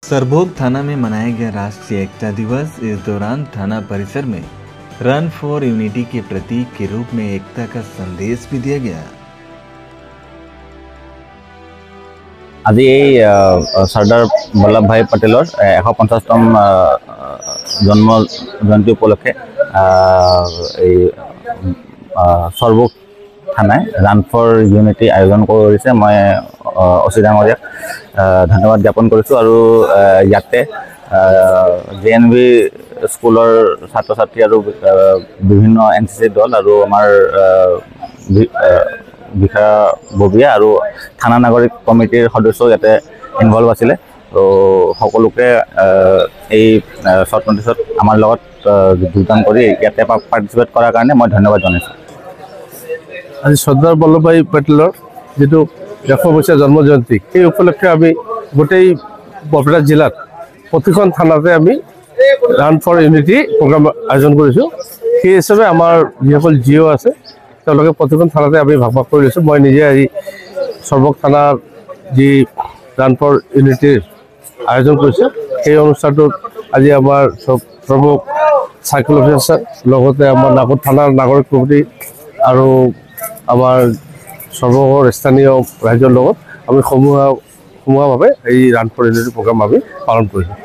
सरभोग थाना में मनाया गया राष्ट्रीय एकता दिवस। इस दौरान थाना परिसर में रन फॉर यूनिटी के प्रतीक के रूप में एकता का संदेश भी दिया गया। आज सरदार वल्लभ भाई पटेलर 150तम जन्म जयंती उपलक्षे सरभोग थाना रान फॉर यूनिटी आयोजन करिছে। मैं असी डांगरियाक धन्यवाद ज्ञापन करिছো और इते JNV स्कूलर छात्र छात्री और विभिन्न NCC दल और आमार বিষয়ববীয়া আৰু থানা নাগৰিক কমিটিৰ সদস্য ইয়াতে ইনভলভ আছিল। তো সকলোকে এই শৰ্ট নোটিছত আমাৰ লগত যোগদান কৰি ইয়াতে পাৰ্টিচিপেট কৰাৰ কাৰণে মই ধন্যবাদ জনাইছোঁ। আজি সৰ্দাৰ বল্লভভাই পেটেলৰ যেটো 100 বছৰীয়া জন্ম জয়ন্তী এই উপলক্ষে আমি গোটেই বৰপেটা জিলাত প্ৰতিখন থানাতে আমি ৰান ফৰ ইউনিটি প্ৰগ্ৰাম আয়োজন কৰিছোঁ। সেই হিচাপে আমাৰ যিসকল জিঅ আছে তেওঁলোকে প্ৰতিখন থানাতে আমি ভাগ কৰি লৈছোঁ। মই নিজে আজি সৰ্বক থানাৰ যি ৰান ফৰ ইউনিটিৰ আয়োজন কৰিছোঁ সেই অনুষ্ঠানটোত আজি আমাৰ প্ৰমুখ চাৰ্কেল অফিচাৰ লগতে আমাৰ নাগৰ থানাৰ নাগৰিক কমিটি আৰু আমাৰ সৰ্বকৰ স্থানীয় ৰাইজৰ লগত আমি সমূহীয়াভাৱে এই ৰান ফৰ ইউনিটি প্ৰগ্ৰাম আমি পালন কৰিছোঁ।